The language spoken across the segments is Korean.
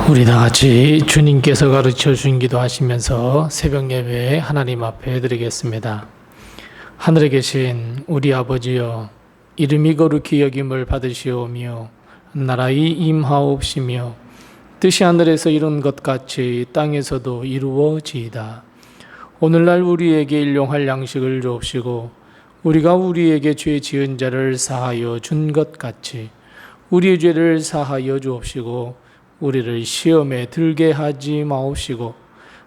우리 다 같이 주님께서 가르쳐 주신 기도 하시면서 새벽 예배 하나님 앞에 드리겠습니다. 하늘에 계신 우리 아버지여, 이름이 거룩히 여김을 받으시오며 나라의 임하옵시며 뜻이 하늘에서 이룬 것 같이 땅에서도 이루어지이다. 오늘날 우리에게 일용할 양식을 주옵시고 우리가 우리에게 죄 지은 자를 사하여 준 것 같이 우리의 죄를 사하여 주옵시고 우리를 시험에 들게 하지 마옵시고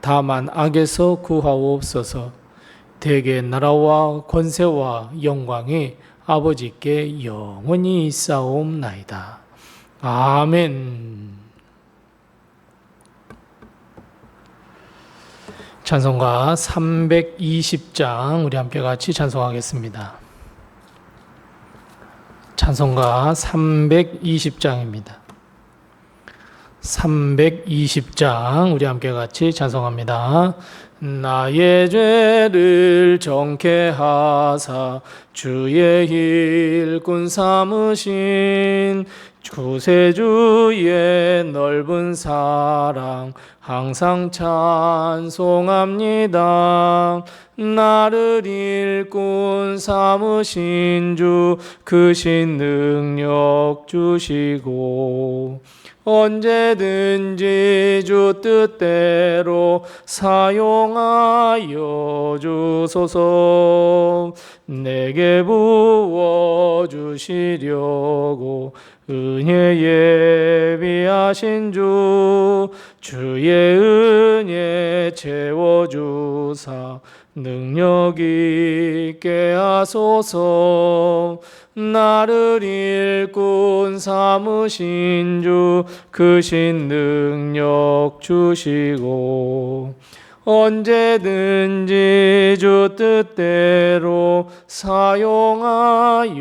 다만 악에서 구하옵소서. 대개 나라와 권세와 영광이 아버지께 영원히 있사옵나이다. 아멘. 찬송가 320장 우리 함께 같이 찬송하겠습니다. 찬송가 320장입니다. 320장 우리 함께 같이 찬송합니다. 나의 죄를 정케 하사 주의 일꾼 삼으신 구세주의 넓은 사랑 항상 찬송합니다. 나를 일꾼 삼으신 주 크신 능력 주시고 언제든지 주 뜻대로 사용하여 주소서. 내게 부어주시려고 은혜 예비하신 주 주의 은혜 채워주사 능력 있게 하소서. 나를 일꾼 삼으신 주 크신 능력 주시고 언제든지 주 뜻대로 사용하여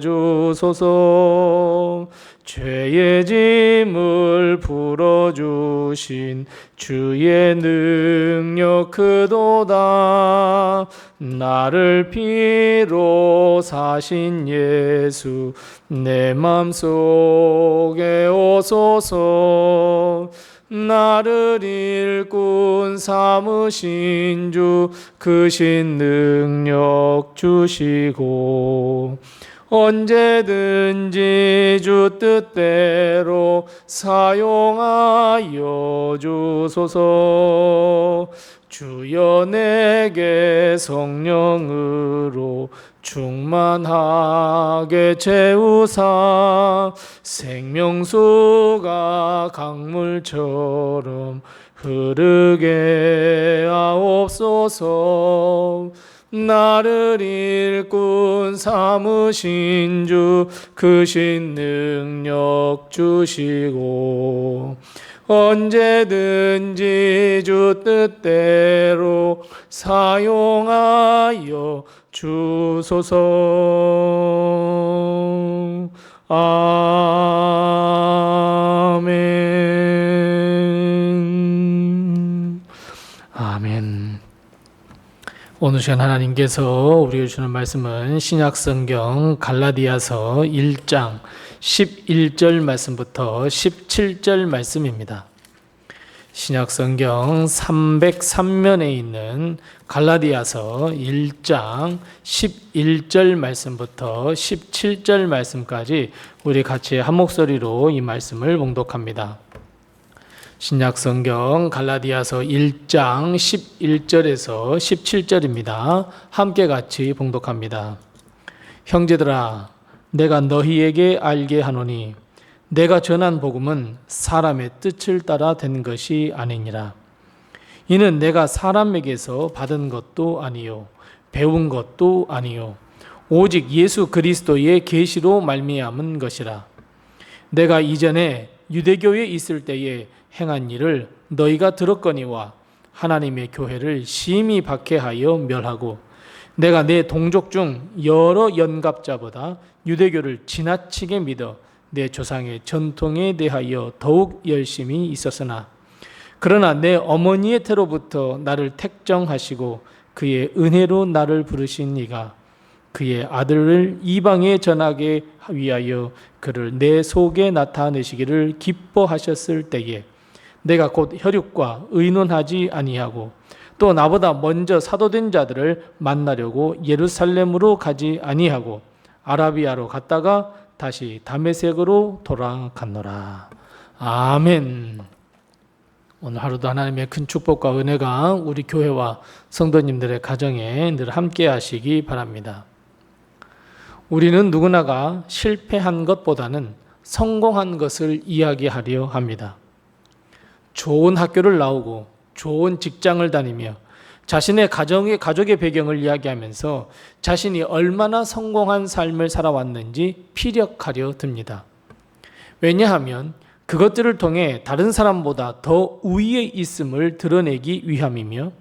주소서. 죄의 짐을 풀어주신 주의 능력 크도다. 나를 피로 사신 예수 내 맘속에 오소서. 나를 일꾼 삼으신 주 크신 능력 주시고 언제든지 주 뜻대로 사용하여 주소서. 주여 내게 성령으로 충만하게 채우사 생명수가 강물처럼 흐르게 하옵소서. 나를 일꾼 삼으신 주 크신 능력 주시고 언제든지 주 뜻대로 사용하여 주소서. 아멘. 아멘. 오늘 시간 하나님께서 우리에게 주는 말씀은 신약성경 갈라디아서 1장 11절 말씀부터 17절 말씀입니다. 신약성경 303면에 있는 갈라디아서 1장 11절 말씀부터 17절 말씀까지 우리 같이 한 목소리로 이 말씀을 봉독합니다. 신약성경 갈라디아서 1장 11절에서 17절입니다. 함께 같이 봉독합니다. 형제들아, 내가 너희에게 알게 하노니 내가 전한 복음은 사람의 뜻을 따라 된 것이 아니니라. 이는 내가 사람에게서 받은 것도 아니요 배운 것도 아니요 오직 예수 그리스도의 계시로 말미암은 것이라. 내가 이전에 유대교에 있을 때에 행한 일을 너희가 들었거니와 하나님의 교회를 심히 박해하여 멸하고 내가 내 동족 중 여러 연갑자보다 유대교를 지나치게 믿어 내 조상의 전통에 대하여 더욱 열심히 있었으나 그러나 내 어머니의 태로부터 나를 택정하시고 그의 은혜로 나를 부르신 이가 그의 아들을 이방에 전하게 위하여 그를 내 속에 나타내시기를 기뻐하셨을 때에 내가 곧 혈육과 의논하지 아니하고 또 나보다 먼저 사도된 자들을 만나려고 예루살렘으로 가지 아니하고 아라비아로 갔다가 다시 다메섹으로 돌아갔노라. 아멘. 오늘 하루도 하나님의 큰 축복과 은혜가 우리 교회와 성도님들의 가정에 늘 함께 하시기 바랍니다. 우리는 누구나가 실패한 것보다는 성공한 것을 이야기하려 합니다. 좋은 학교를 나오고 좋은 직장을 다니며 자신의 가족의 배경을 이야기하면서 자신이 얼마나 성공한 삶을 살아왔는지 피력하려 듭니다. 왜냐하면 그것들을 통해 다른 사람보다 더 우위에 있음을 드러내기 위함이며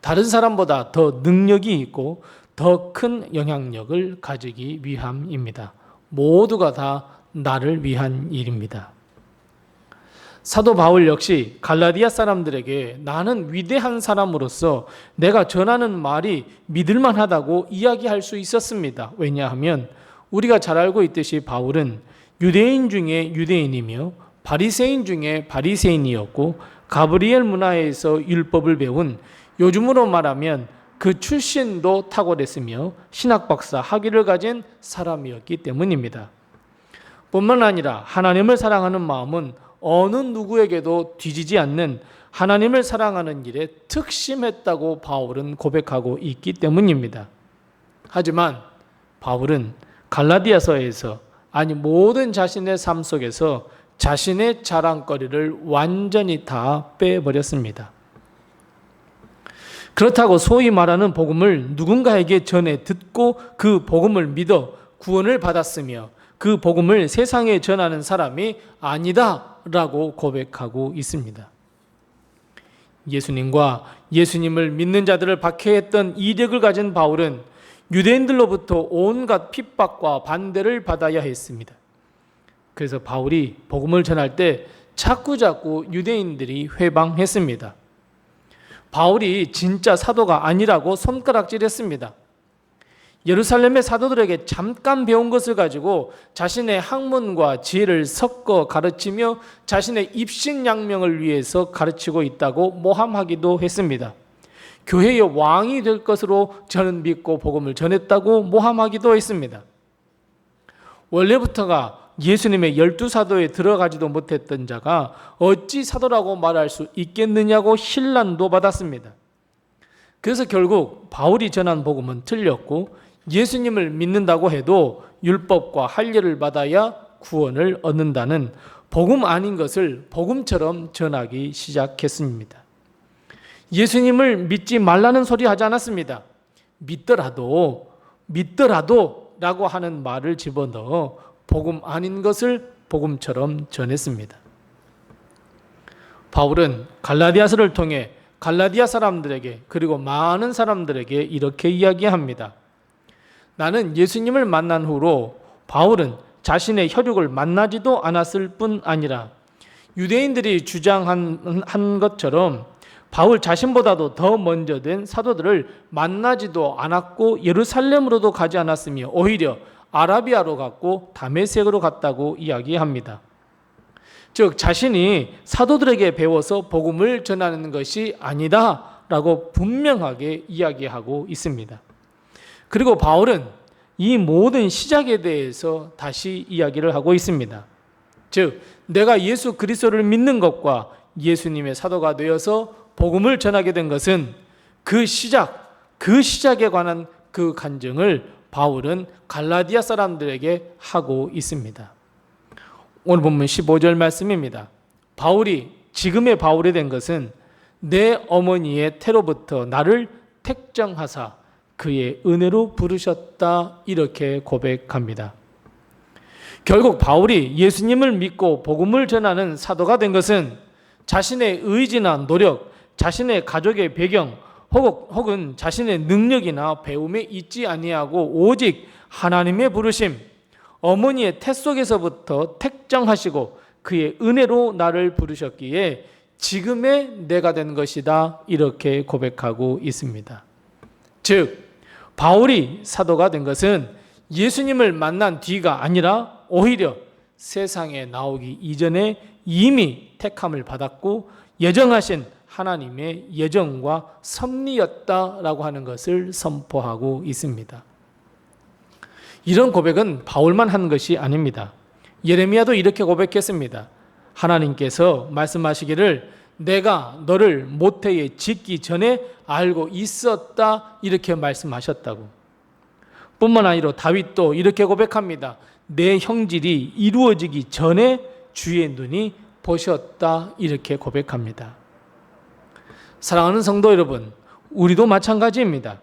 다른 사람보다 더 능력이 있고 더 큰 영향력을 가지기 위함입니다. 모두가 다 나를 위한 일입니다. 사도 바울 역시 갈라디아 사람들에게 나는 위대한 사람으로서 내가 전하는 말이 믿을만하다고 이야기할 수 있었습니다. 왜냐하면 우리가 잘 알고 있듯이 바울은 유대인 중에 유대인이며 바리새인 중에 바리새인이었고 가브리엘 문화에서 율법을 배운, 요즘으로 말하면 그 출신도 탁월했으며 신학 박사 학위를 가진 사람이었기 때문입니다. 뿐만 아니라 하나님을 사랑하는 마음은 어느 누구에게도 뒤지지 않는 하나님을 사랑하는 일에 특심했다고 바울은 고백하고 있기 때문입니다. 하지만 바울은 갈라디아서에서, 아니 모든 자신의 삶 속에서 자신의 자랑거리를 완전히 다 빼버렸습니다. 그렇다고 소위 말하는 복음을 누군가에게 전해 듣고 그 복음을 믿어 구원을 받았으며 그 복음을 세상에 전하는 사람이 아니다 라고 고백하고 있습니다. 예수님과 예수님을 믿는 자들을 박해했던 이력을 가진 바울은 유대인들로부터 온갖 핍박과 반대를 받아야 했습니다. 그래서 바울이 복음을 전할 때 자꾸자꾸 유대인들이 회방했습니다. 바울이 진짜 사도가 아니라고 손가락질했습니다. 예루살렘의 사도들에게 잠깐 배운 것을 가지고 자신의 학문과 지혜를 섞어 가르치며 자신의 입신양명을 위해서 가르치고 있다고 모함하기도 했습니다. 교회의 왕이 될 것으로 저는 믿고 복음을 전했다고 모함하기도 했습니다. 원래부터가 예수님의 12사도에 들어가지도 못했던 자가 어찌 사도라고 말할 수 있겠느냐고 신란도 받았습니다. 그래서 결국 바울이 전한 복음은 틀렸고 예수님을 믿는다고 해도 율법과 할례를 받아야 구원을 얻는다는 복음 아닌 것을 복음처럼 전하기 시작했습니다. 예수님을 믿지 말라는 소리 하지 않았습니다. 믿더라도 라고 하는 말을 집어넣어 복음 아닌 것을 복음처럼 전했습니다. 바울은 갈라디아서를 통해 갈라디아 사람들에게 그리고 많은 사람들에게 이렇게 이야기합니다. 나는 예수님을 만난 후로 바울은 자신의 혈육을 만나지도 않았을 뿐 아니라 유대인들이 주장한 것처럼 바울 자신보다도 더 먼저 된 사도들을 만나지도 않았고 예루살렘으로도 가지 않았으며 오히려 아라비아로 갔고 다메섹으로 갔다고 이야기합니다. 즉 자신이 사도들에게 배워서 복음을 전하는 것이 아니다라고 분명하게 이야기하고 있습니다. 그리고 바울은 이 모든 시작에 대해서 다시 이야기를 하고 있습니다. 즉 내가 예수 그리스도를 믿는 것과 예수님의 사도가 되어서 복음을 전하게 된 것은 그 시작에 관한 그 간증을 바울은 갈라디아 사람들에게 하고 있습니다. 오늘 본문 15절 말씀입니다. 바울이 지금의 바울이 된 것은 내 어머니의 태로부터 나를 택정하사 그의 은혜로 부르셨다, 이렇게 고백합니다. 결국 바울이 예수님을 믿고 복음을 전하는 사도가 된 것은 자신의 의지나 노력, 자신의 가족의 배경 혹은 자신의 능력이나 배움에 있지 아니하고 오직 하나님의 부르심, 어머니의 태 속에서부터 택정하시고 그의 은혜로 나를 부르셨기에 지금의 내가 된 것이다, 이렇게 고백하고 있습니다. 즉 바울이 사도가 된 것은 예수님을 만난 뒤가 아니라 오히려 세상에 나오기 이전에 이미 택함을 받았고 예정하신 하나님의 예정과 섭리였다라고 하는 것을 선포하고 있습니다. 이런 고백은 바울만 한 것이 아닙니다. 예레미야도 이렇게 고백했습니다. 하나님께서 말씀하시기를 내가 너를 모태에 짓기 전에 알고 있었다 이렇게 말씀하셨다고. 뿐만 아니라 다윗도 이렇게 고백합니다. 내 형질이 이루어지기 전에 주의 눈이 보셨다 이렇게 고백합니다. 사랑하는 성도 여러분, 우리도 마찬가지입니다.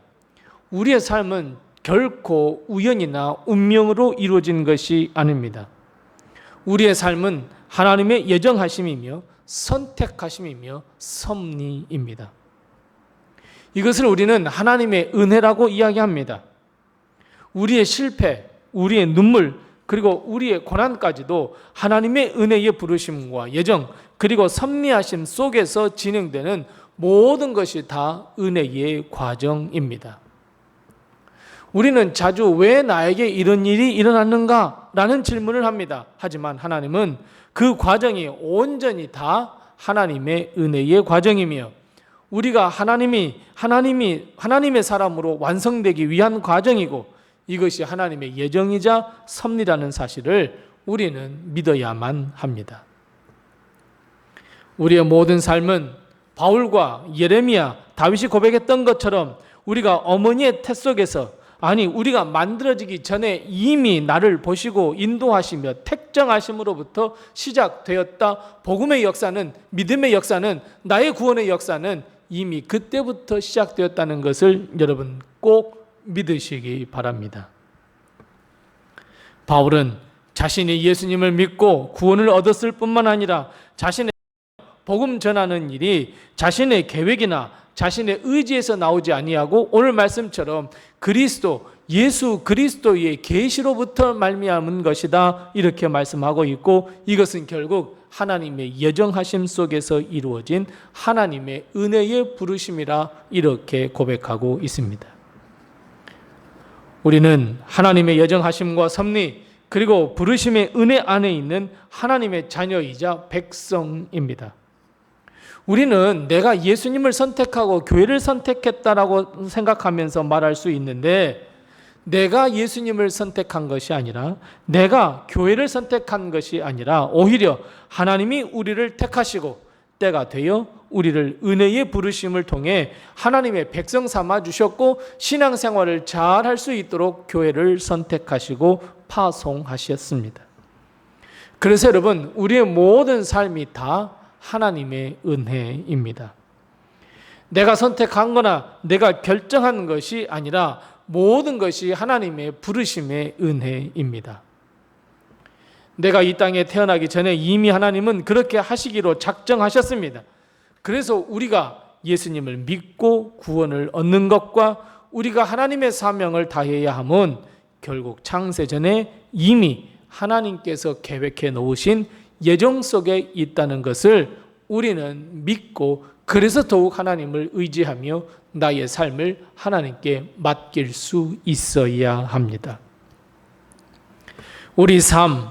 우리의 삶은 결코 우연이나 운명으로 이루어진 것이 아닙니다. 우리의 삶은 하나님의 예정하심이며 선택하심이며 섭리입니다. 이것을 우리는 하나님의 은혜라고 이야기합니다. 우리의 실패, 우리의 눈물, 그리고 우리의 고난까지도 하나님의 은혜의 부르심과 예정, 그리고 섭리하심 속에서 진행되는 모든 것이 다 은혜의 과정입니다. 우리는 자주 왜 나에게 이런 일이 일어났는가? 라는 질문을 합니다. 하지만 하나님은 그 과정이 온전히 다 하나님의 은혜의 과정이며 우리가 하나님의 사람으로 완성되기 위한 과정이고 이것이 하나님의 예정이자 섭리라는 사실을 우리는 믿어야만 합니다. 우리의 모든 삶은 바울과 예레미야, 다윗이 고백했던 것처럼 우리가 어머니의 태 속에서 우리가 만들어지기 전에 이미 나를 보시고 인도하시며 택정하심으로부터 시작되었다. 복음의 역사는, 믿음의 역사는, 나의 구원의 역사는 이미 그때부터 시작되었다는 것을 여러분 꼭 믿으시기 바랍니다. 바울은 자신이 예수님을 믿고 구원을 얻었을 뿐만 아니라 자신의 복음 전하는 일이 자신의 계획이나 자신의 의지에서 나오지 아니하고 오늘 말씀처럼 예수 그리스도의 계시로부터 말미암은 것이다 이렇게 말씀하고 있고 이것은 결국 하나님의 예정하심 속에서 이루어진 하나님의 은혜의 부르심이라 이렇게 고백하고 있습니다. 우리는 하나님의 예정하심과 섭리 그리고 부르심의 은혜 안에 있는 하나님의 자녀이자 백성입니다. 우리는 내가 예수님을 선택하고 교회를 선택했다라고 생각하면서 말할 수 있는데 내가 예수님을 선택한 것이 아니라 내가 교회를 선택한 것이 아니라 오히려 하나님이 우리를 택하시고 때가 되어 우리를 은혜의 부르심을 통해 하나님의 백성 삼아 주셨고 신앙생활을 잘 할 수 있도록 교회를 선택하시고 파송하셨습니다. 그래서 여러분 우리의 모든 삶이 다 하나님의 은혜입니다. 내가 선택한 거나 내가 결정한 것이 아니라 모든 것이 하나님의 부르심의 은혜입니다. 내가 이 땅에 태어나기 전에 이미 하나님은 그렇게 하시기로 작정하셨습니다. 그래서 우리가 예수님을 믿고 구원을 얻는 것과 우리가 하나님의 사명을 다해야 함은 결국 창세전에 이미 하나님께서 계획해 놓으신 예정 속에 있다는 것을 우리는 믿고 그래서 더욱 하나님을 의지하며 나의 삶을 하나님께 맡길 수 있어야 합니다. 우리 삶,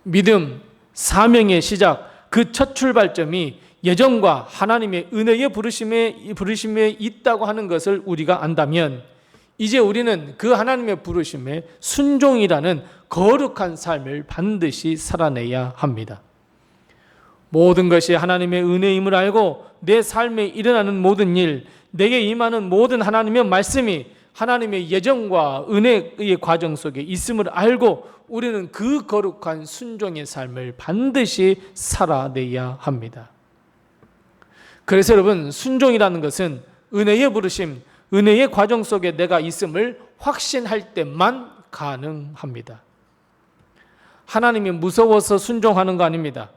믿음, 사명의 시작, 그 첫 출발점이 예정과 하나님의 은혜의 부르심에 있다고 하는 것을 우리가 안다면 이제 우리는 그 하나님의 부르심에 순종이라는 거룩한 삶을 반드시 살아내야 합니다. 모든 것이 하나님의 은혜임을 알고 내 삶에 일어나는 모든 일, 내게 임하는 모든 하나님의 말씀이 하나님의 예정과 은혜의 과정 속에 있음을 알고 우리는 그 거룩한 순종의 삶을 반드시 살아내야 합니다. 그래서 여러분 순종이라는 것은 은혜의 부르심, 은혜의 과정 속에 내가 있음을 확신할 때만 가능합니다. 하나님이 무서워서 순종하는 거 아닙니다.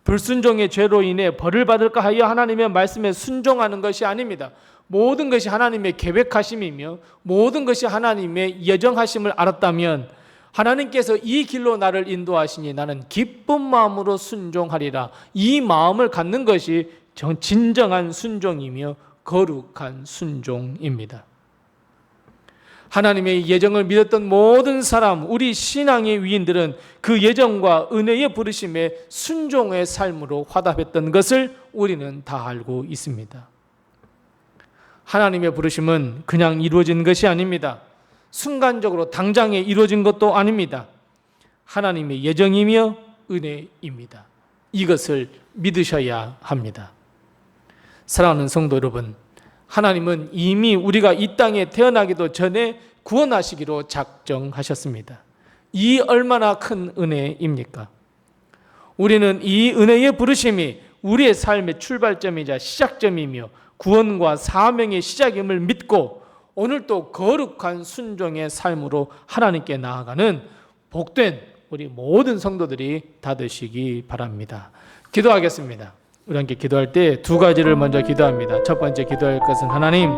불순종의 죄로 인해 벌을 받을까 하여 하나님의 말씀에 순종하는 것이 아닙니다. 모든 것이 하나님의 계획하심이며 모든 것이 하나님의 예정하심을 알았다면 하나님께서 이 길로 나를 인도하시니 나는 기쁜 마음으로 순종하리라. 이 마음을 갖는 것이 진정한 순종이며 거룩한 순종입니다. 하나님의 예정을 믿었던 모든 사람, 우리 신앙의 위인들은 그 예정과 은혜의 부르심에 순종의 삶으로 화답했던 것을 우리는 다 알고 있습니다. 하나님의 부르심은 그냥 이루어진 것이 아닙니다. 순간적으로 당장에 이루어진 것도 아닙니다. 하나님의 예정이며 은혜입니다. 이것을 믿으셔야 합니다. 사랑하는 성도 여러분, 하나님은 이미 우리가 이 땅에 태어나기도 전에 구원하시기로 작정하셨습니다. 이 얼마나 큰 은혜입니까? 우리는 이 은혜의 부르심이 우리의 삶의 출발점이자 시작점이며 구원과 사명의 시작임을 믿고 오늘도 거룩한 순종의 삶으로 하나님께 나아가는 복된 우리 모든 성도들이 다 되시기 바랍니다. 기도하겠습니다. 우리 함께 기도할 때 두 가지를 먼저 기도합니다. 첫 번째 기도할 것은 하나님,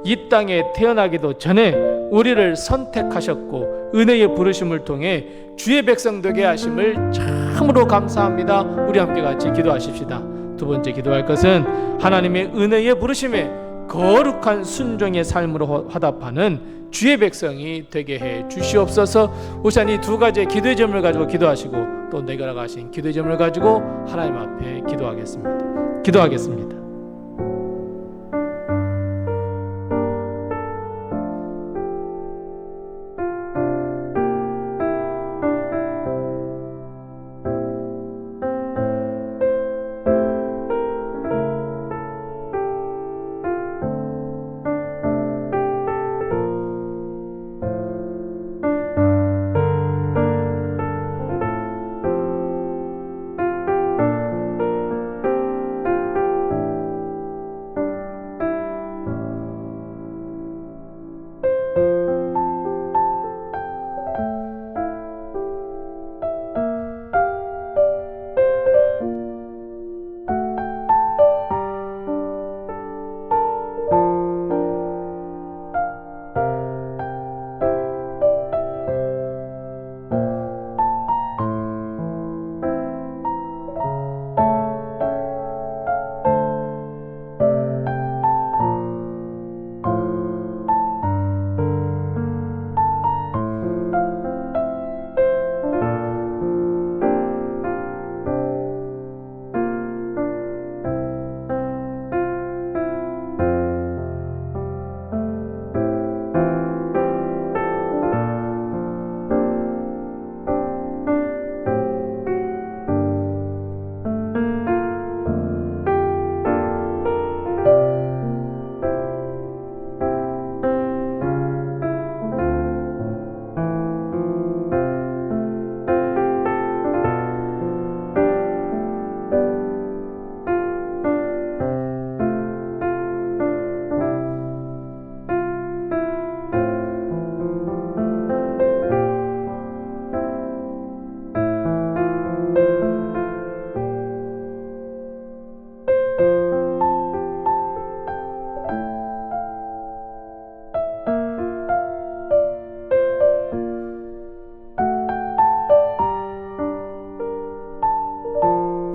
이 땅에 태어나기도 전에 우리를 선택하셨고 은혜의 부르심을 통해 주의 백성 되게 하심을 참으로 감사합니다. 우리 함께 같이 기도하십시다. 두 번째 기도할 것은 하나님의 은혜의 부르심에 거룩한 순종의 삶으로 화답하는 주의 백성이 되게 해 주시옵소서. 우선 이 두 가지의 기도의 점을 가지고 기도하시고 또 내가 가신 기도의 점을 가지고 하나님 앞에 기도하겠습니다.